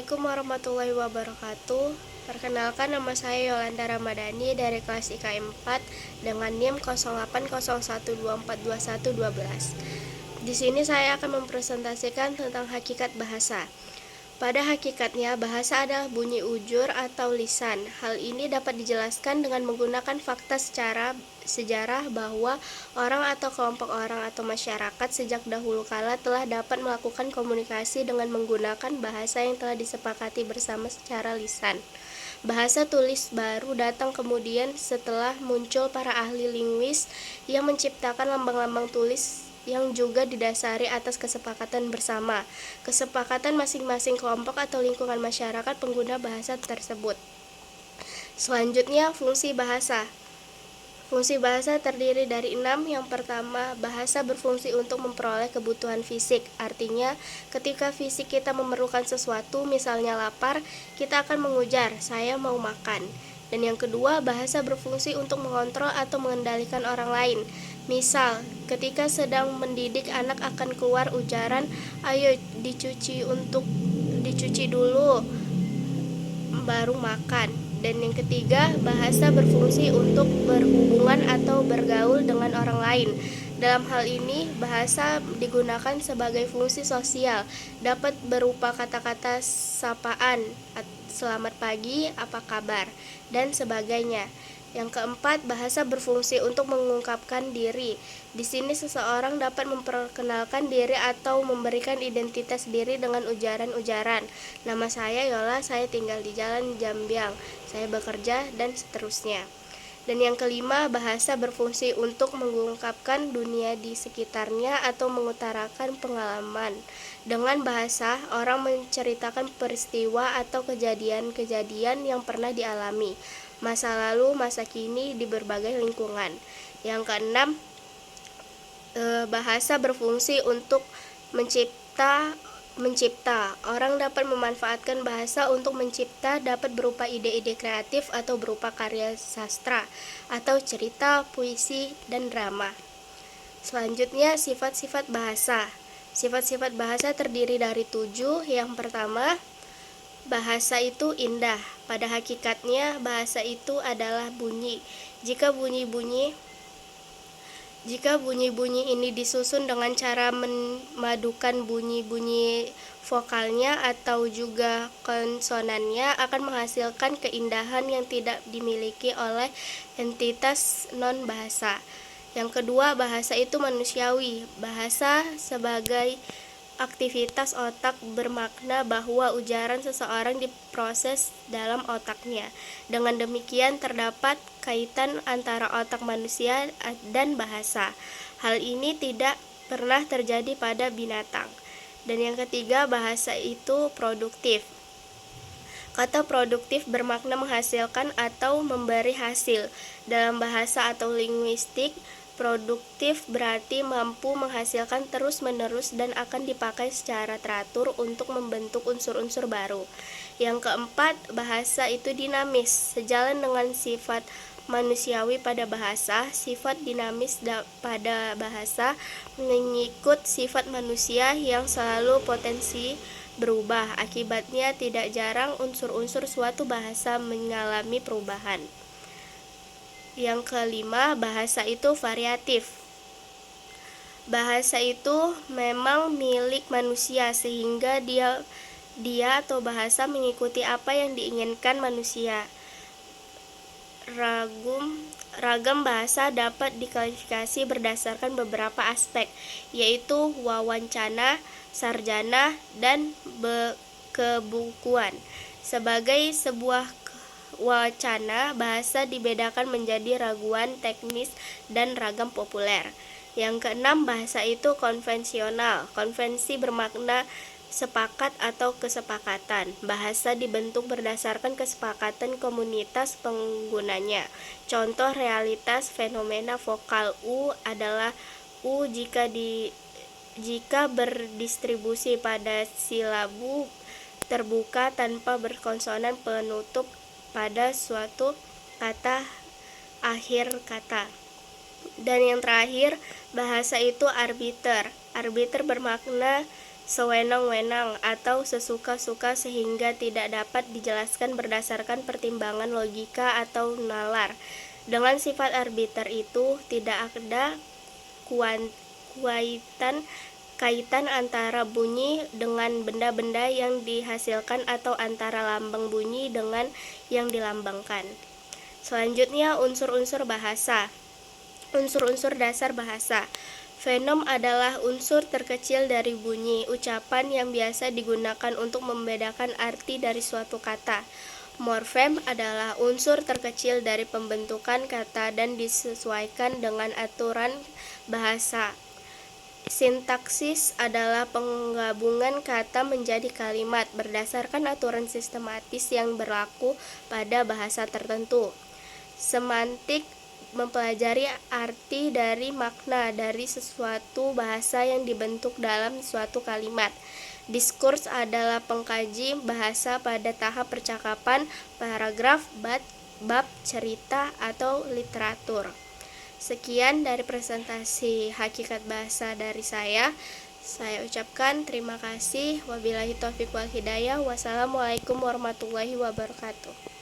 Assalamualaikum warahmatullahi wabarakatuh. Perkenalkan, nama saya Yolanda Ramadhani dari kelas IKM 4 dengan NIM 0801242112. Di sini saya akan mempresentasikan tentang hakikat bahasa. Pada hakikatnya, bahasa adalah bunyi ujur atau lisan. Hal ini dapat dijelaskan dengan menggunakan fakta secara sejarah bahwa orang atau kelompok orang atau masyarakat sejak dahulu kala telah dapat melakukan komunikasi dengan menggunakan bahasa yang telah disepakati bersama secara lisan. Bahasa tulis baru datang kemudian setelah muncul para ahli linguis yang menciptakan lambang-lambang tulis yang juga didasari atas kesepakatan bersama, kesepakatan masing-masing kelompok atau lingkungan masyarakat pengguna bahasa tersebut. Selanjutnya, fungsi bahasa. Fungsi bahasa terdiri dari 6. Yang pertama, bahasa berfungsi untuk memperoleh kebutuhan fisik. Artinya, ketika fisik kita memerlukan sesuatu, misalnya lapar, kita akan mengujar, "Saya mau makan." Dan yang kedua, bahasa berfungsi untuk mengontrol atau mengendalikan orang lain. Misal, ketika sedang mendidik anak akan keluar ujaran, "Ayo dicuci dulu, baru makan." Dan yang ketiga, bahasa berfungsi untuk berhubungan atau bergaul dengan orang lain. Dalam hal ini, bahasa digunakan sebagai fungsi sosial, dapat berupa kata-kata sapaan, "Selamat pagi, apa kabar?" dan sebagainya. Yang keempat, bahasa berfungsi untuk mengungkapkan diri. Di sini seseorang dapat memperkenalkan diri atau memberikan identitas diri dengan ujaran-ujaran. "Nama saya Yola, saya tinggal di Jalan Jambiang, saya bekerja," dan seterusnya. Dan yang kelima, bahasa berfungsi untuk mengungkapkan dunia di sekitarnya atau mengutarakan pengalaman. Dengan bahasa, orang menceritakan peristiwa atau kejadian-kejadian yang pernah dialami, masa lalu, masa kini, di berbagai lingkungan. Yang keenam, bahasa berfungsi untuk mencipta. Orang dapat memanfaatkan bahasa untuk mencipta, dapat berupa ide-ide kreatif atau berupa karya sastra atau cerita, puisi, dan drama. Selanjutnya, sifat-sifat bahasa. Sifat-sifat bahasa terdiri dari 7. Yang pertama, bahasa itu indah. Pada hakikatnya, bahasa itu adalah bunyi. Jika bunyi-bunyi ini disusun dengan cara memadukan bunyi-bunyi vokalnya atau juga konsonannya, akan menghasilkan keindahan yang tidak dimiliki oleh entitas non-bahasa. Yang kedua, bahasa itu manusiawi. Bahasa sebagai aktivitas otak bermakna bahwa ujaran seseorang diproses dalam otaknya. Dengan demikian terdapat kaitan antara otak manusia dan bahasa. Hal ini tidak pernah terjadi pada binatang. Dan yang ketiga, bahasa itu produktif. Kata produktif bermakna menghasilkan atau memberi hasil. Dalam bahasa atau linguistik, produktif berarti mampu menghasilkan terus-menerus dan akan dipakai secara teratur untuk membentuk unsur-unsur baru. Yang keempat, bahasa itu dinamis. Sejalan dengan sifat manusiawi pada bahasa, sifat dinamis pada bahasa mengikut sifat manusia yang selalu potensi berubah. Akibatnya tidak jarang unsur-unsur suatu bahasa mengalami perubahan. Yang kelima, bahasa itu variatif. Bahasa itu memang milik manusia sehingga dia atau bahasa mengikuti apa yang diinginkan manusia. Ragam bahasa dapat diklasifikasi berdasarkan beberapa aspek, yaitu wawancana, sarjana, dan kebukuan. Sebagai sebuah wacana, bahasa dibedakan menjadi raguan, teknis, dan ragam populer. Yang keenam, bahasa itu konvensional. Konvensi bermakna sepakat atau kesepakatan. Bahasa dibentuk berdasarkan kesepakatan komunitas penggunanya. Contoh realitas fenomena vokal U adalah U jika berdistribusi pada silabu terbuka tanpa berkonsonan penutup pada suatu kata akhir kata. Dan yang terakhir, bahasa itu arbiter. Arbiter bermakna sewenang-wenang atau sesuka-suka sehingga tidak dapat dijelaskan berdasarkan pertimbangan logika atau nalar. Dengan sifat arbiter itu tidak ada kaitan antara bunyi dengan benda-benda yang dihasilkan atau antara lambang bunyi dengan yang dilambangkan. Selanjutnya, unsur-unsur bahasa. Unsur-unsur dasar bahasa. Fonem adalah unsur terkecil dari bunyi ucapan yang biasa digunakan untuk membedakan arti dari suatu kata. Morfem adalah unsur terkecil dari pembentukan kata dan disesuaikan dengan aturan bahasa. Sintaksis adalah penggabungan kata menjadi kalimat berdasarkan aturan sistematis yang berlaku pada bahasa tertentu. Semantik mempelajari arti dari makna dari sesuatu bahasa yang dibentuk dalam suatu kalimat. Diskurs adalah pengkaji bahasa pada tahap percakapan, paragraf, bab, cerita, atau literatur. Sekian dari presentasi hakikat bahasa dari saya. Saya ucapkan terima kasih. Wabillahi taufiq wal hidayah. Wassalamualaikum warahmatullahi wabarakatuh.